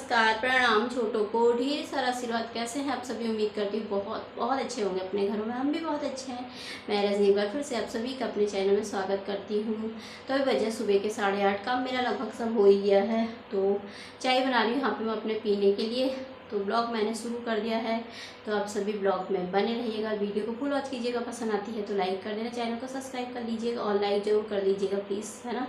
नमस्कार, प्रणाम। छोटों को ढेर सारा आशीर्वाद। कैसे हैं आप सभी? उम्मीद करती हूँ बहुत बहुत अच्छे होंगे अपने घरों में। हम भी बहुत अच्छे हैं। मैं रजनी एक बार फिर से आप सभी का अपने चैनल में स्वागत करती हूँ। तो अभी बजे सुबह के 8:30। काम मेरा लगभग सब हो ही गया है, तो चाय बना रही हूँ यहाँ पे मैं अपने पीने के लिए। तो ब्लॉग मैंने शुरू कर दिया है, तो आप सभी ब्लॉग में बने रहिएगा। वीडियो को फुल वॉच कीजिएगा। पसंद आती है तो लाइक कर देना, चैनल को सब्सक्राइब कर लीजिएगा और लाइक ज़रूर कर लीजिएगा प्लीज़, है ना।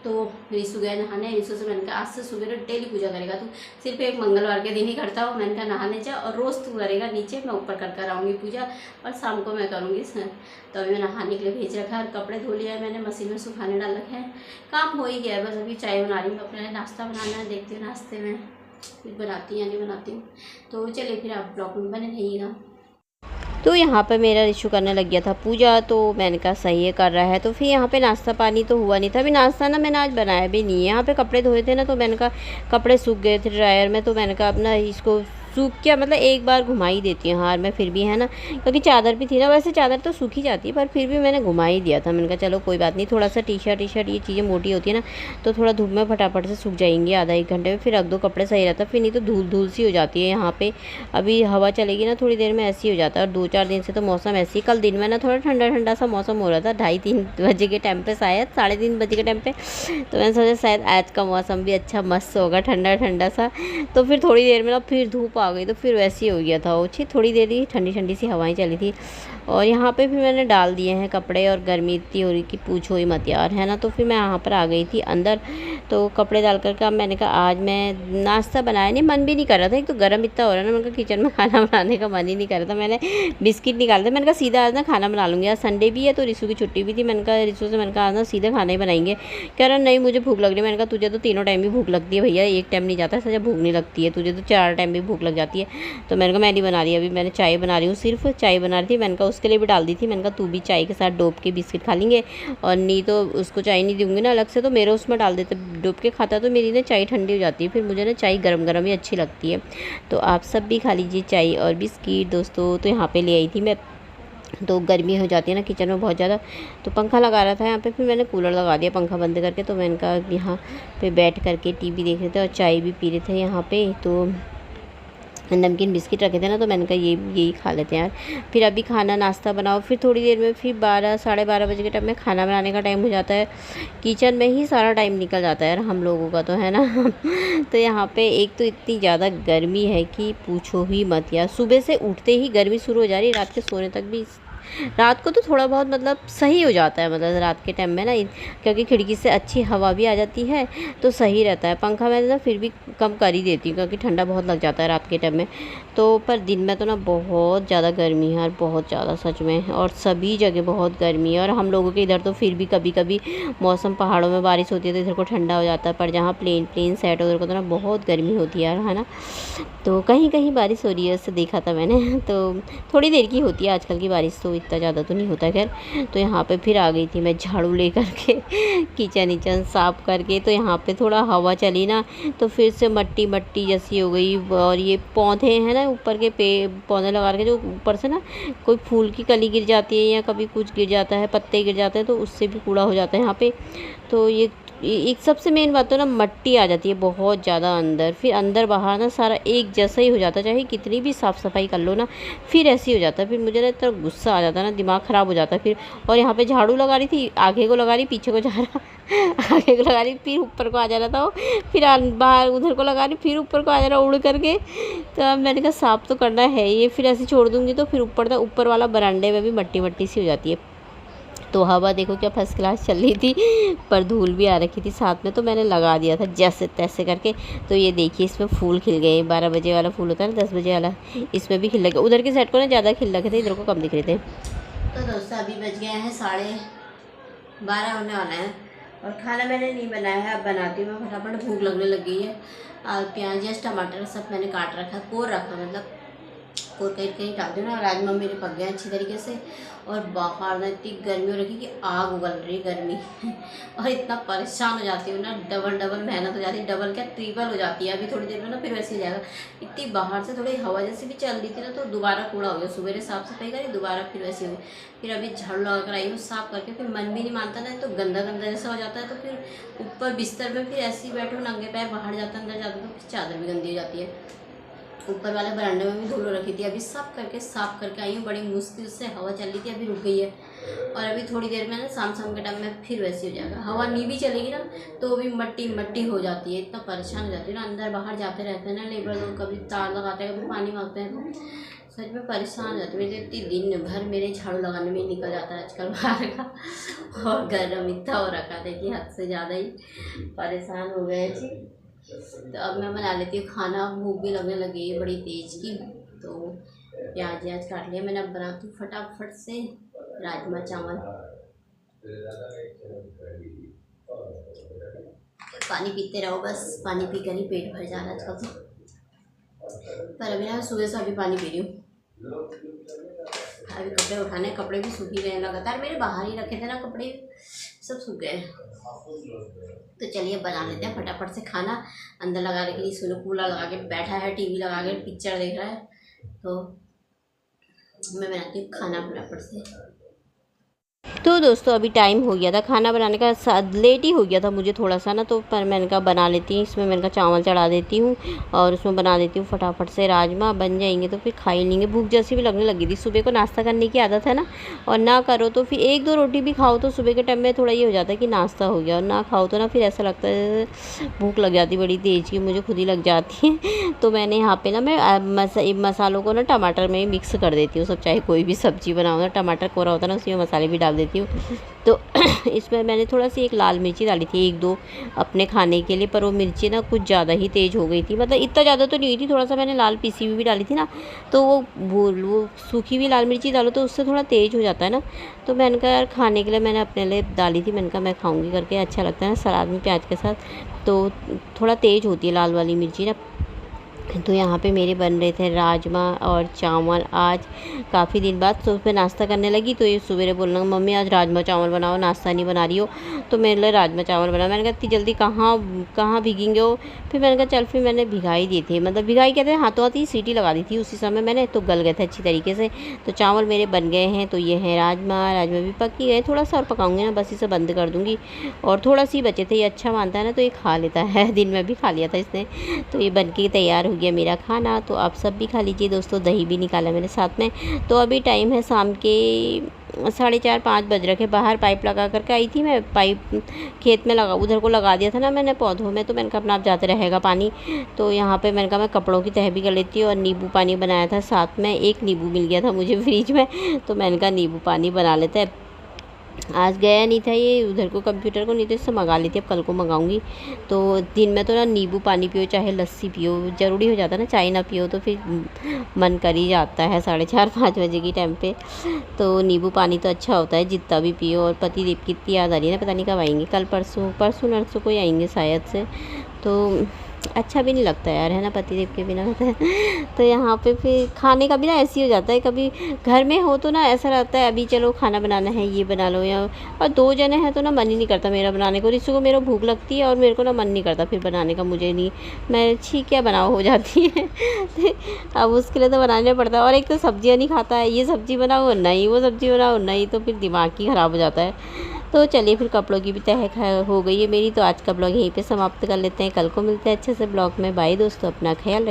तो रिशु गए नहाने। रिशु से मैंने कहा आज से सुबह डेली पूजा करेगा तू, सिर्फ एक मंगलवार के दिन ही करता हो। मैंने कहा नहाने जा और रोज़ तू करेगा नीचे, मैं ऊपर कर आऊँगी पूजा और शाम को मैं करूँगी। तो अभी मैं नहाने के लिए भेज रखा है और कपड़े धो लिया है मैंने, मशीन में सुखाने डाल रखे हैं। काम हो ही गया है, बस अभी चाय बना रही हूँ अपने लिए। नाश्ता बनाना है, देखती हूँ नाश्ते में कुछ बनाती हूँ या नहीं बनाती हूँ। तो चलिए फिर आप ब्लॉग में बने रहिएगा। तो यहाँ पे मेरा रिशु करने लग गया था पूजा, तो मैंने कहा सही है कर रहा है। तो फिर यहाँ पे नाश्ता पानी तो हुआ नहीं था। अभी नाश्ता ना मैंने आज बनाया भी नहीं है। यहाँ पे कपड़े धोए थे ना, तो मैंने कहा कपड़े सूख गए थे ड्रायर में, तो मैंने कहा अपना इसको सूख क्या मतलब एक बार घुमा ही देती हूँ हार में, फिर भी है ना, क्योंकि चादर भी थी ना। वैसे चादर तो सूख ही जाती है, पर फिर भी मैंने घुमा ही दिया था। मैंने कहा चलो कोई बात नहीं, थोड़ा सा टी शर्ट ये चीज़ें मोटी होती है ना, तो थोड़ा धूप में फटाफट से सूख जाएंगी आधा एक घंटे में, फिर रख दो कपड़े सही रहता है। फिर नहीं तो धूल धूल सी हो जाती है यहाँ पे। अभी हवा चलेगी ना थोड़ी देर में, ऐसी हो जाता है। और 2-4 दिन से तो मौसम ऐसे ही। कल दिन में ना थोड़ा ठंडा ठंडा सा मौसम हो रहा था, 2:30-3 बजे के टाइम पे, शायद 3:30 बजे के टाइम पे। तो मैंने सोचा शायद आज का मौसम भी अच्छा मस्त होगा, ठंडा ठंडा सा। तो फिर थोड़ी देर में ना फिर धूप आ गई, तो फिर वैसे हो गया था वो। थोड़ी देर ही ठंडी ठंडी सी हवाएं चली थी। और यहाँ पे भी मैंने डाल दिए हैं कपड़े, और गर्मी इतनी हो रही कि पूछो ही मत यार, है ना। तो फिर मैं यहाँ पर आ गई थी अंदर, तो कपड़े डाल कर अब मैंने कहा आज मैं नाश्ता बनाया नहीं, मन भी नहीं कर रहा था। एक तो गर्म इतना हो रहा है ना, मैंने कहा किचन में खाना बनाने का मन ही नहीं कर रहा था। मैंने बिस्किट निकाले थे, मैंने कहा सीधा आज ना खाना बना लूँगी। आज संडे भी है तो रिशु की छुट्टी भी थी। मैंने कहा रिशु से मैंने कहा आज ना सीधे खाना ही बनाएंगे। कह रहा नहीं मुझे भूख लग रही है। मैंने कहा तुझे तो तीनों टाइम भी भूख लगती है भैया, एक टाइम नहीं जाता सजा भूख नहीं लगती है, तुझे तो 4 टाइम भी भूख लग जाती है। तो मैंने कहा मैं नहीं बना रही, अभी मैंने चाय बना रही हूँ, सिर्फ चाय बना रही थी। मैंने कहा उसके लिए भी डाल दी थी। मैंने कहा तू भी चाय के साथ डोब के बिस्किट खा लेंगे, और नहीं तो उसको चाय नहीं दूंगी ना अलग से, तो मेरे उसमें डाल देते, डोब के खाता तो मेरी ना चाय ठंडी हो जाती है। फिर मुझे ना चाय गरम गरम ही अच्छी लगती है। तो आप सब भी खा लीजिए चाय और बिस्किट दोस्तों। तो यहाँ पे ले आई थी मैं, तो गर्मी हो जाती है ना किचन में बहुत ज़्यादा, तो पंखा लगा रहा था यहाँ पे। फिर मैंने कूलर लगा दिया पंखा बंद करके। तो मैंने कहा यहाँ पे बैठ करके टीवी देख रहे थे और चाय भी पी रहे थे यहाँ पे। तो नमकीन बिस्किट रखे थे ना, तो मैंने कहा यही खा लेते हैं यार। फिर अभी खाना नाश्ता बनाओ, फिर थोड़ी देर में फिर 12-12:30 बजे के टाइम में खाना बनाने का टाइम हो जाता है। किचन में ही सारा टाइम निकल जाता है यार हम लोगों का, तो है ना। तो यहाँ पे एक तो इतनी ज़्यादा गर्मी है कि पूछो ही मत यार। सुबह से उठते ही गर्मी शुरू हो जा रही है, रात के सोने तक भी। रात को तो थोड़ा बहुत मतलब सही हो जाता है, मतलब रात के टाइम में ना, क्योंकि खिड़की से अच्छी हवा भी आ जाती है तो सही रहता है। पंखा मैं ना फिर भी कम कर ही देती हूँ, क्योंकि ठंडा बहुत लग जाता है रात के टाइम में। तो पर दिन में तो ना बहुत ज़्यादा गर्मी है यार, बहुत ज़्यादा सच में। और सभी जगह बहुत गर्मी है। और हम लोगों के इधर तो फिर भी कभी कभी मौसम, पहाड़ों में बारिश होती है तो इधर को ठंडा हो जाता है, पर जहाँ प्लेन सेट उधर को तो ना बहुत गर्मी होती है यार, है ना। तो कहीं कहीं बारिश हो रही है, उससे देखा था मैंने। तो थोड़ी देर की होती है आजकल की बारिश, तो इतना ज़्यादा तो नहीं होता खैर। तो यहाँ पे फिर आ गई थी मैं झाड़ू लेकर के, किचन साफ़ करके। तो यहाँ पे थोड़ा हवा चली ना, तो फिर से मट्टी मट्टी जैसी हो गई। और ये पौधे हैं ना ऊपर के पौधे लगा के, जो ऊपर से ना कोई फूल की कली गिर जाती है या कभी कुछ गिर जाता है, पत्ते गिर जाते हैं, तो उससे भी कूड़ा हो जाता है यहाँ पे। तो ये एक सबसे मेन बात तो ना मट्टी आ जाती है बहुत ज़्यादा अंदर। फिर अंदर बाहर ना सारा एक जैसा ही हो जाता है, चाहे कितनी भी साफ़ सफाई कर लो ना, फिर ऐसे ही हो जाता है। फिर मुझे ना इतना गुस्सा आ जाता है ना, दिमाग ख़राब हो जाता है फिर। और यहाँ पे झाड़ू लगा रही थी, आगे को लगा रही, पीछे को जा रहा। आगे को लगा रही, फिर ऊपर को आ जा रहा था वो, फिर बाहर उधर को लगा रही, फिर ऊपर को आ जा रहा उड़ करके। तो अब मैंने कहा साफ़ तो करना है ये, फिर ऐसे छोड़ दूँगी तो फिर ऊपर वाला बरामदे में भी मट्टी मट्टी सी हो जाती है। तो हवा देखो क्या फर्स्ट क्लास चल रही थी, पर धूल भी आ रखी थी साथ में। तो मैंने लगा दिया था जैसे तैसे करके। तो ये देखिए इसमें फूल खिल गए। 12 बजे वाला फूल होता है ना, 10 बजे वाला, इसमें भी खिल लगे। उधर के साइड को ना ज़्यादा खिल रखे थे, इधर को कम दिख रहे थे। तो दोस्तों अभी बज गए हैं 12:30 होने वाले हैं, और खाना मैंने नहीं बनाया है, अब बनाती हूँ मैं फटाफट, भूख लगने लग गई है। और प्याज टमाटर सब मैंने काट रखा, कोर रखा, मतलब और कहीं कहीं डाल दो ना। राजमा मेरे पक गए अच्छी तरीके से, और बाहर ना इतनी गर्मी हो रखी कि आग उगल रही गर्मी और इतना परेशान हो जाती हूँ ना, डबल डबल मेहनत हो जाती है, डबल क्या ट्रिपल हो जाती है। अभी थोड़ी देर में ना फिर वैसे ही जाएगा। इतनी बाहर से थोड़ी हवा जैसी भी चल रही थी ना, तो दोबारा कूड़ा हो गया। सुबह साफ सफाई करी, दोबारा फिर वैसे हो गई। फिर अभी झाड़ू लगा कर आई हूँ साफ करके, फिर मन भी नहीं मानता ना, तो गंदा गंदा जैसा हो जाता है। तो फिर ऊपर बिस्तर में फिर ऐसे ही बैठो, नंगे पैर बाहर जाता अंदर जाता, तो फिर चादर भी गंदी हो जाती है। ऊपर वाले बरांडे में भी धूल रखी थी, अभी साफ करके आई हूँ। बड़ी मुश्किल से हवा चल रही थी, अभी रुक गई है। और अभी थोड़ी देर में ना शाम के टाइम में फिर वैसे हो जाएगा। हवा नहीं भी चलेगी ना, तो भी मट्टी मट्टी हो जाती है। इतना परेशान हो जाती है ना, अंदर बाहर जाते रहते हैं ना लेबर लोग, कभी तार लगाते हैं, कभी पानी मांगते हैं, तो सच में परेशान हो जाती है। मेरे इतनी दिन भर मेरे झाड़ू लगाने में निकल जाता है आजकल बाहर का। और गर्म इतना हो रखा था कि हद से ज़्यादा ही परेशान हो गए जी। तो अब मैं बना लेती हूँ खाना, भूख भी लगने लगी है बड़ी तेज़ की। तो प्याज काट लिया मैंने, अब बनाती हूँ फटाफट से राजमा चावल। पानी पीते रहो बस, पानी पी कर ही पेट भर जा रहा है आजकल तो। पर अभी ना सुबह से अभी पानी पी रही हूँ। अभी कपड़े उठाने, कपड़े भी सूख ही गए लगातार, मेरे बाहर ही रखे थे ना कपड़े, सब सूख गए। तो चलिए बना लेते हैं फटाफट से खाना। अंदर लगा रखी थी, सोनू कूलर लगा के बैठा है, टीवी लगा के पिक्चर देख रहा है। तो मैं बनाती हूँ खाना फटाफट से। तो दोस्तों अभी टाइम हो गया था खाना बनाने का, लेट ही हो गया था मुझे थोड़ा सा ना, तो पर मैंने कहा बना लेती हूँ। इसमें मैंने कहा चावल चढ़ा देती हूँ और उसमें बना देती हूँ फटाफट से राजमा। बन जाएंगे तो फिर खा ही लेंगे। भूख जैसी भी लगने लगी थी, सुबह को नाश्ता करने की आदत है ना, और ना करो तो फिर एक दो रोटी भी खाओ तो सुबह के टाइम में थोड़ा ये हो जाता है कि नाश्ता हो गया, और ना खाओ तो ना फिर ऐसा लगता है भूख लग जाती बड़ी तेज़ की, मुझे खुद ही लग जाती है। तो मैंने यहाँ पर ना मैं मसालों को ना टमाटर में मिक्स कर देती हूँ सब, चाहे कोई भी सब्ज़ी बनाओ ना, टमाटर कोरा होता है ना, उसी में मसाले भी डाल देती हूँ। तो इसमें मैंने थोड़ा सी एक लाल मिर्ची डाली थी, एक दो अपने खाने के लिए, पर वो मिर्ची ना कुछ ज़्यादा ही तेज़ हो गई थी। मतलब इतना ज़्यादा तो नहीं हुई थी, थोड़ा सा मैंने लाल पीसी हुई भी डाली थी ना, तो वो सूखी हुई लाल मिर्ची डालो तो उससे थोड़ा तेज़ हो जाता है ना। तो मैंने कहा यार खाने के लिए मैंने अपने लिए डाली थी, मैंने कहा मैं खाऊंगी करके, अच्छा लगता है ना सलाद में प्याज के साथ, तो थोड़ा तेज़ होती है लाल वाली मिर्ची ना। तो यहाँ पे मेरे बन रहे थे राजमा और चावल। आज काफ़ी दिन बाद सुबह नाश्ता करने लगी, तो ये सुबह बोलना मम्मी आज राजमा चावल बनाओ, नाश्ता नहीं बना रही हो, तो मेरे लिए राजमा चावल बना। मैंने कहा इतनी जल्दी कहाँ भीगेंगे हो। फिर मैंने कहा चल, फिर मैंने भिगाई दिए थे, मतलब भिगाई कहते हैं हाथों हाथ ही सीटी लगा दी थी उसी समय मैंने, तो गल गए थे अच्छी तरीके से। तो चावल मेरे बन गए हैं। तो ये है राजमा भी पक ही गए, थोड़ा सा और पकाऊंगी ना, बस इसे बंद कर दूँगी। और थोड़ा सी बचे थे, ये अच्छा मानता है ना, तो ये खा लेता है, दिन में भी खा लिया था इसने। तो ये बन के तैयार हो गया मेरा खाना। तो आप सब भी खा लीजिए दोस्तों। दही भी निकाला मैंने साथ में। तो अभी टाइम है शाम के 4:30-5 बज रखे। बाहर पाइप लगा करके आई थी मैं, पाइप खेत में लगा, उधर को लगा दिया था ना मैंने पौधों में, तो मैंने कहा अपना आप जाते रहेगा पानी। तो यहाँ पे मैंने कहा मैं कपड़ों की तह भी कर लेती हूँ, और नींबू पानी बनाया था साथ में, एक नींबू मिल गया था मुझे फ्रिज में, तो मैंने कहा नींबू पानी बना लेते हैं। आज गया नहीं था ये उधर को कंप्यूटर को, नहीं तो इससे मंगा लेती, अब कल को मंगाऊंगी। तो दिन में तो ना नींबू पानी पियो चाहे लस्सी पियो, ज़रूरी हो जाता है ना, चाय ना पियो तो फिर मन कर ही जाता है 4:30-5 बजे की टाइम पे। तो नींबू पानी तो अच्छा होता है जितना भी पियो। और पति देव की इतनी याद आ रही है ना, पता नहीं कब आएंगे, कल परसों नरसों को ही आएंगे शायद से। तो अच्छा भी नहीं लगता यार, है ना, पतिदेव के बिना होता है। तो यहाँ पे फिर खाने का भी ना ऐसे ही हो जाता है, कभी घर में हो तो ना ऐसा रहता है अभी चलो खाना बनाना है ये बना लो, या और 2 जने हैं तो ना मन ही नहीं करता मेरा बनाने को। रिशु को मेरा भूख लगती है और मेरे को ना मन नहीं करता फिर बनाने का, मुझे नहीं, मैं ठीक है बनाओ हो जाती है। अब उसके लिए तो बनाना पड़ता है। और एक तो सब्जियाँ नहीं खाता है, ये सब्ज़ी बनाओ नहीं, वो सब्ज़ी बनाओ नहीं, तो फिर दिमाग ही ख़राब हो जाता है। तो चलिए फिर कपड़ों की भी तह हो गई है मेरी। तो आज का ब्लॉग यहीं पे समाप्त कर लेते हैं, कल को मिलते हैं अच्छे से ब्लॉग में। बाय दोस्तों, अपना ख्याल रखिए।